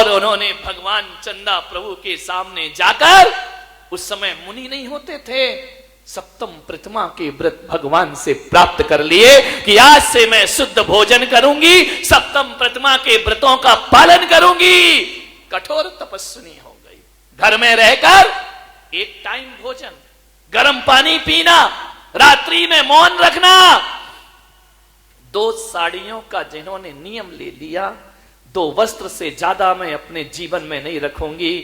और उन्होंने भगवान चंदा प्रभु के सामने जाकर, उस समय मुनि नहीं होते थे, सप्तम प्रतिमा के व्रत भगवान से प्राप्त कर लिए कि आज से मैं शुद्ध भोजन करूंगी, सप्तम प्रतिमा के व्रतों का पालन करूंगी। कठोर तपस्विनी हो गई। घर में रहकर एक टाइम भोजन, गर्म पानी पीना, रात्रि में मौन रखना। 2 साड़ियों का जिन्होंने नियम ले लिया, 2 वस्त्र से ज्यादा मैं अपने जीवन में नहीं रखूंगी।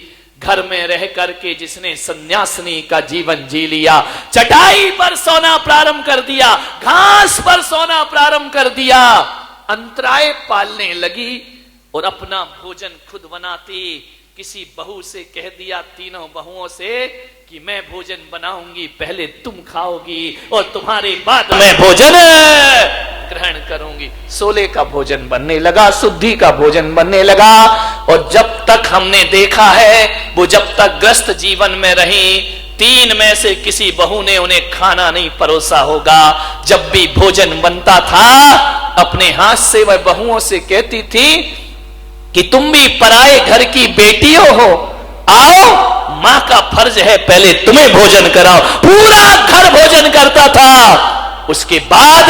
घर में रह करके जिसने सन्यासिनी का जीवन जी लिया, चटाई पर सोना प्रारंभ कर दिया, घास पर सोना प्रारंभ कर दिया, अंतराय पालने लगी और अपना भोजन खुद बनाती। किसी बहू से कह दिया, तीनों बहुओं से, कि मैं भोजन बनाऊंगी, पहले तुम खाओगी और तुम्हारे बाद मैं भोजन ग्रहण करूंगी। 16 का भोजन बनने लगा, शुद्धि का भोजन बनने लगा। और जब तक हमने देखा है, वो जब तक ग्रस्त जीवन में रही, 3 में से किसी बहू ने उन्हें खाना नहीं परोसा होगा। जब भी भोजन बनता था, अपने हाथ से वह बहुओं से कहती थी कि तुम भी पराए घर की बेटियों हो, आओ मां का फर्ज है पहले तुम्हें भोजन कराओ। पूरा घर भोजन करता था, उसके बाद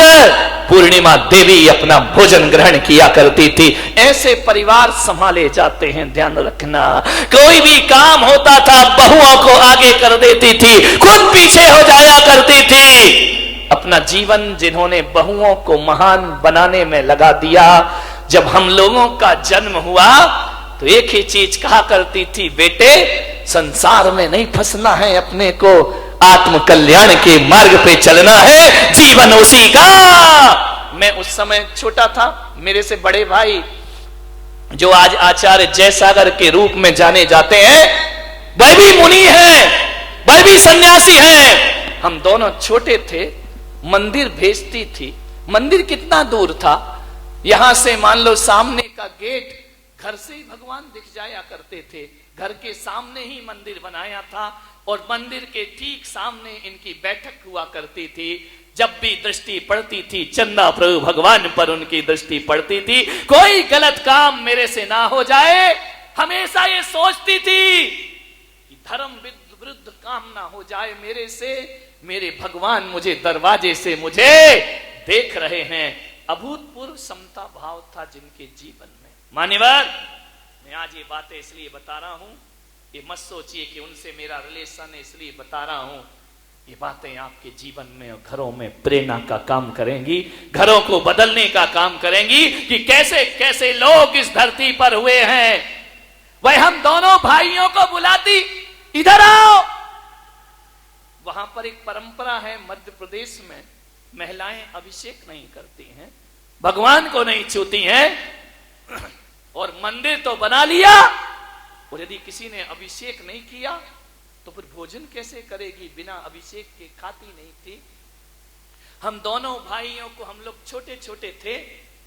पूर्णिमा देवी अपना भोजन ग्रहण किया करती थी। ऐसे परिवार संभाले जाते हैं, ध्यान रखना। कोई भी काम होता था, बहुओं को आगे कर देती थी, खुद पीछे हो जाया करती थी। अपना जीवन जिन्होंने बहुओं को महान बनाने में लगा दिया। जब हम लोगों का जन्म हुआ तो एक ही चीज कहा करती थी, बेटे संसार में नहीं फंसना है, अपने को आत्म कल्याण के मार्ग पे चलना है, जीवन उसी का। मैं उस समय छोटा था, मेरे से बड़े भाई जो आज आचार्य जयसागर के रूप में जाने जाते हैं, वह भी मुनि हैं, वह भी सन्यासी हैं। हम दोनों छोटे थे, मंदिर भेजती थी। मंदिर कितना दूर था, यहां से मान लो सामने का गेट, घर से ही भगवान दिख जाया करते थे। घर के सामने ही मंदिर बनाया था और मंदिर के ठीक सामने इनकी बैठक हुआ करती थी। जब भी दृष्टि पड़ती थी, चंदा प्रभु भगवान पर उनकी दृष्टि पड़ती थी, कोई गलत काम मेरे से ना हो जाए। हमेशा ये सोचती थी कि धर्म विरुद्ध काम ना हो जाए मेरे से, मेरे भगवान मुझे दरवाजे से मुझे देख रहे हैं। अभूतपूर्व समता भाव था जिनके जीवन में। मान्यवर, मैं आज ये बातें इसलिए बता रहा हूं, ये मत सोचिए कि उनसे मेरा रिलेशन है इसलिए बता रहा हूं। ये बातें आपके जीवन में और घरों में प्रेरणा का काम करेंगी, घरों को बदलने का काम करेंगी कि कैसे कैसे लोग इस धरती पर हुए हैं। वह हम दोनों भाइयों को बुलाती, इधर आओ। वहां पर एक परंपरा है मध्य प्रदेश में, महिलाएं अभिषेक नहीं करती हैं, भगवान को नहीं छूती हैं, और मंदिर तो बना लिया, और यदि किसी ने अभिषेक नहीं किया तो फिर भोजन कैसे करेगी, बिना अभिषेक के खाती नहीं थी। हम दोनों भाइयों को, हम लोग छोटे छोटे थे,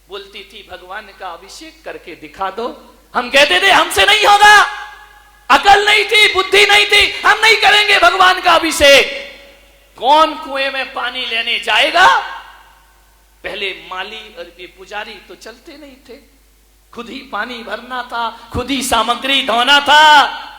बोलती थी भगवान का अभिषेक करके दिखा दो। हम कहते थे हमसे नहीं होगा, अकल नहीं थी, बुद्धि नहीं थी, हम नहीं करेंगे भगवान का अभिषेक। कौन कुएं में पानी लेने जाएगा? पहले माली और ये पुजारी तो चलते नहीं थे, खुद ही पानी भरना था, खुद ही सामग्री धोना था।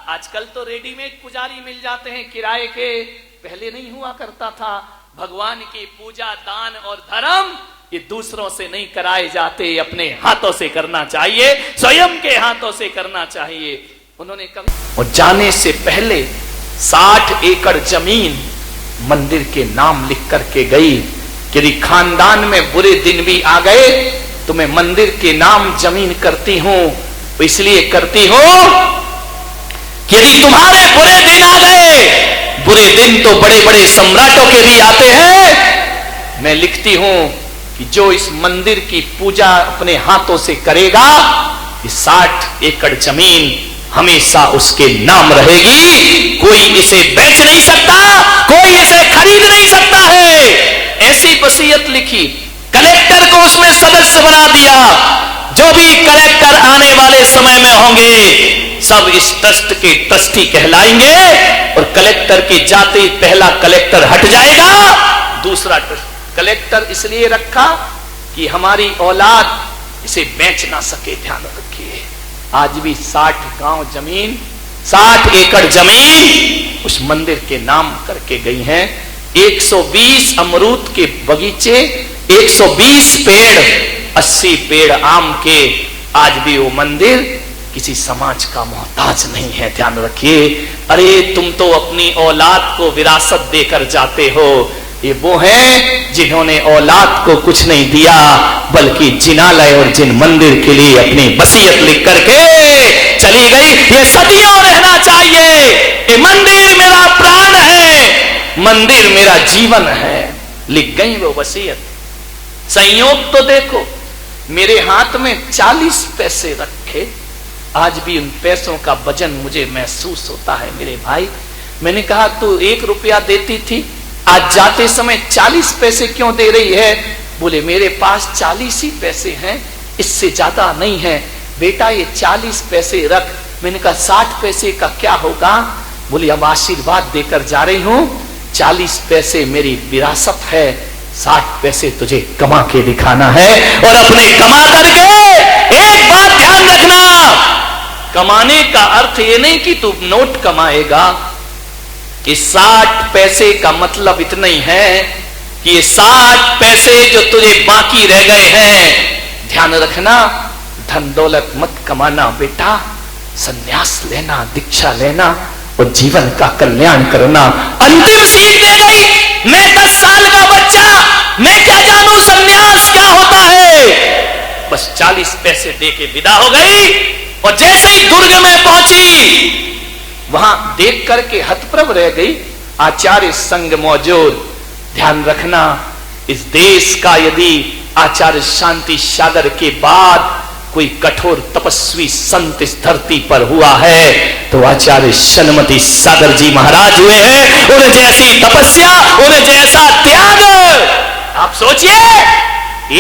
आजकल तो रेडीमेड पुजारी मिल जाते हैं किराए के, पहले नहीं हुआ करता था। भगवान की पूजा, दान और धर्म ये दूसरों से नहीं कराए जाते, अपने हाथों से करना चाहिए, स्वयं के हाथों से करना चाहिए। उन्होंने कभी, और जाने से पहले 60 एकड़ जमीन मंदिर के नाम लिख करके गई। यदि खानदान में बुरे दिन भी आ गए तो मैं मंदिर के नाम जमीन करती हूं, इसलिए करती हूं कि यदि तुम्हारे बुरे दिन आ गए, बुरे दिन तो बड़े बड़े सम्राटों के भी आते हैं, मैं लिखती हूं कि जो इस मंदिर की पूजा अपने हाथों से करेगा, ये 60 एकड़ जमीन हमेशा उसके नाम रहेगी। कोई इसे बेच नहीं सकता, कोई इसे खरीद नहीं सकता है। ऐसी वसीयत लिखी, कलेक्टर को उसमें सदस्य बना दिया। जो भी कलेक्टर आने वाले समय में होंगे सब इस ट्रस्ट के ट्रस्टी कहलाएंगे, और कलेक्टर की जाति पहला कलेक्टर हट जाएगा, दूसरा ट्रस्ट। कलेक्टर इसलिए रखा कि हमारी औलाद इसे बेच ना सके, ध्यान रखिए। आज भी 60 गांव जमीन, 60 एकड़ जमीन उस मंदिर के नाम करके गई हैं। 120 अमरूद के बगीचे, 120 पेड़, 80 पेड़ आम के। आज भी वो मंदिर किसी समाज का मोहताज नहीं है, ध्यान रखिए। अरे तुम तो अपनी औलाद को विरासत देकर जाते हो, ये वो हैं जिन्होंने औलाद को कुछ नहीं दिया, बल्कि जिनालय और जिन मंदिर के लिए अपनी वसीयत लिख करके चली गई। ये सदियों रहना चाहिए। ये मंदिर मेरा प्राण है, मंदिर मेरा जीवन है, लिख गई वो वसीयत। संयोग तो देखो, मेरे हाथ में 40 पैसे रखे, आज भी उन पैसों का वजन मुझे महसूस होता है मेरे भाई। मैंने कहा तू 1 रुपया देती थी, आज जाते समय 40 पैसे क्यों दे रही है? बोले मेरे पास 40 ही पैसे हैं, इससे ज्यादा नहीं है। बेटा ये 40 पैसे रख। मैंने कहा 60 पैसे का क्या होगा? बोले अब आशीर्वाद देकर जा रही हूं, 40 पैसे मेरी विरासत है, 60 पैसे तुझे कमा के दिखाना है। और अपने कमा करके, एक बात ध्यान रखना, कमाने का अर्थ ये नहीं कि तू नोट कमाएगा। इस 60 पैसे का मतलब इतना ही है कि ये 60 पैसे जो तुझे बाकी रह गए हैं, ध्यान रखना, धन दौलत मत कमाना बेटा, संन्यास लेना, दीक्षा लेना और जीवन का कल्याण करना। अंतिम सीख दे गई। मैं 10 साल का बच्चा, मैं क्या जानूं संन्यास क्या होता है। बस 40 पैसे दे के विदा हो गई। और जैसे ही दुर्ग में पहुंची, वहां देख करके हतप्रभ रह गई। आचार्य संग मौजूद। ध्यान रखना, इस देश का यदि आचार्य शांति सागर के बाद कोई कठोर तपस्वी संत इस धरती पर हुआ है तो आचार्य शनमती सागर जी महाराज हुए हैं। उन्हें जैसी तपस्या, उन्हें जैसा त्याग, आप सोचिए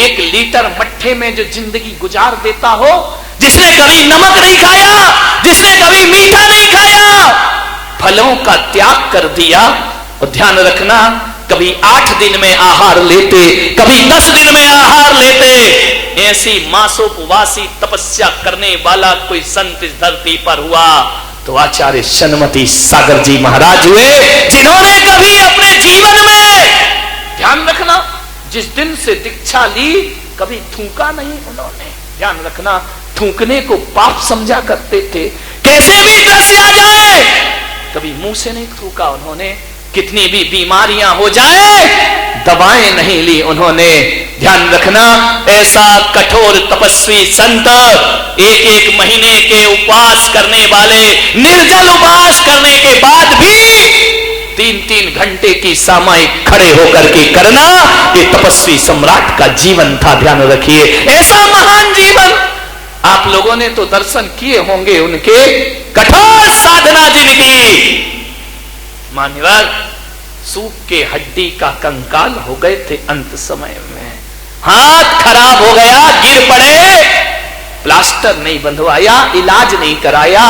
1 लीटर मट्ठे में जो जिंदगी गुजार देता हो, जिसने कभी नमक नहीं खाया, जिसने कभी मीठा नहीं खाया, फलों का त्याग कर दिया। और ध्यान रखना, कभी 8 दिन में आहार लेते, कभी 10 दिन में आहार लेते। ऐसी मासोपवासी तपस्या करने वाला कोई संत इस धरती पर हुआ तो आचार्य शनमती सागर जी महाराज हुए, जिन्होंने कभी अपने जीवन में, ध्यान रखना, जिस दिन से दीक्षा ली कभी थूका नहीं उन्होंने। ध्यान रखना, थूकने को पाप समझा करते थे, कैसे भी दृश्य आ जाए, कभी मुंह से नहीं थूका उन्होंने। कितनी भी बीमारियां हो जाए, दवाएं नहीं ली उन्होंने। ध्यान रखना, ऐसा कठोर तपस्वी संत 1-1 महीने के उपवास करने वाले, निर्जल उपवास करने के बाद भी 3-3 घंटे की सामायिक खड़े होकर के करना, ये तपस्वी सम्राट का जीवन था। ध्यान रखिए, ऐसा महान जीवन। आप लोगों ने तो दर्शन किए होंगे उनके, कठोर साधना जिनकी। मान्यवर सूख के हड्डी का कंकाल हो गए थे अंत समय में, हाथ खराब हो गया, गिर पड़े, प्लास्टर नहीं बंधवाया, इलाज नहीं कराया,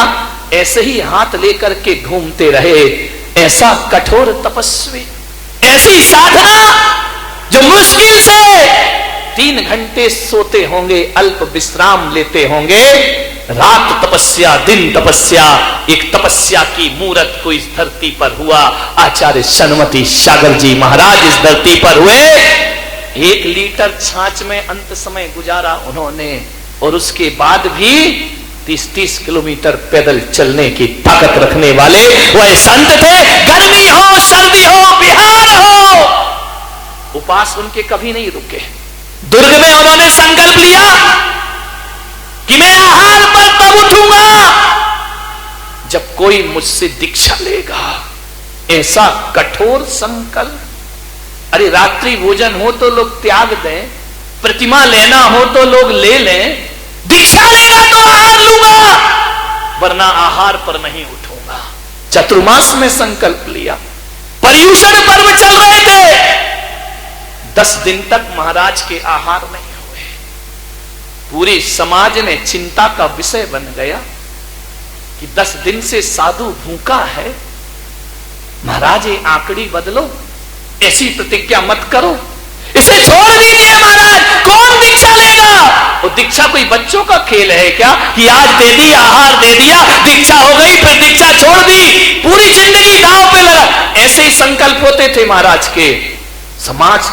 ऐसे ही हाथ लेकर के घूमते रहे। ऐसा कठोर तपस्वी, ऐसी साधना जो मुश्किल से 3 घंटे सोते होंगे, अल्प विश्राम लेते होंगे, रात तपस्या, दिन तपस्या, एक तपस्या की मूर्त को इस धरती पर हुआ। आचार्य शनमती सागर जी महाराज इस धरती पर हुए। 1 लीटर छाछ में अंत समय गुजारा उन्होंने, और उसके बाद भी 30-30 किलोमीटर पैदल चलने की ताकत रखने वाले वह संत थे। गर्मी हो, सर्दी हो, बिहार हो, उपवास उनके कभी नहीं रुके। दुर्ग में उन्होंने संकल्प लिया कि मैं आहार पर तब उठूंगा जब कोई मुझसे दीक्षा लेगा। ऐसा कठोर संकल्प। अरे रात्रि भोजन हो तो लोग त्याग दें, प्रतिमा लेना हो तो लोग ले लें, दीक्षा लेगा तो आहार लूंगा, वरना आहार पर नहीं उठूंगा। चतुर्मास में संकल्प लिया। पर्युषण पर्व चल रहे थे, 10 दिन तक महाराज के आहार नहीं हुए। पूरे समाज में चिंता का विषय बन गया कि 10 दिन से साधु भूखा है, महाराज ये आंकड़ी बदलो, ऐसी प्रतिज्ञा मत करो, इसे छोड़ दीजिए महाराज, कौन दीक्षा लेगा। वो दीक्षा कोई बच्चों का खेल है क्या कि आज दे दी, आहार दे दिया, दीक्षा हो गई, फिर दीक्षा छोड़ दी, पूरी जिंदगी दांव पे लगा। ऐसे ही संकल्प होते थे महाराज के। समाज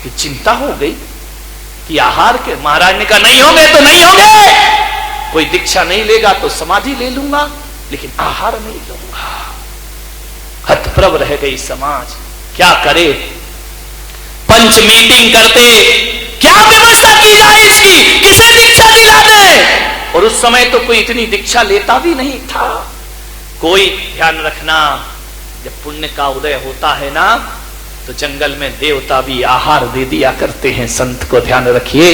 की चिंता हो गई कि आहार के, महाराज ने कहा नहीं होंगे तो नहीं होंगे, कोई दीक्षा नहीं लेगा तो समाधि ले लूंगा, लेकिन आहार नहीं लूंगा। हतप्रभ रह गई समाज, क्या करे। पंच मीटिंग करते, क्या व्यवस्था की जाए इसकी, किसे दीक्षा दिला दे। और उस समय तो कोई इतनी दीक्षा लेता भी नहीं था। कोई ध्यान रखना, जब पुण्य का उदय होता है ना, तो जंगल में देवता भी आहार दे दिया करते हैं। संत को ध्यान रखिए,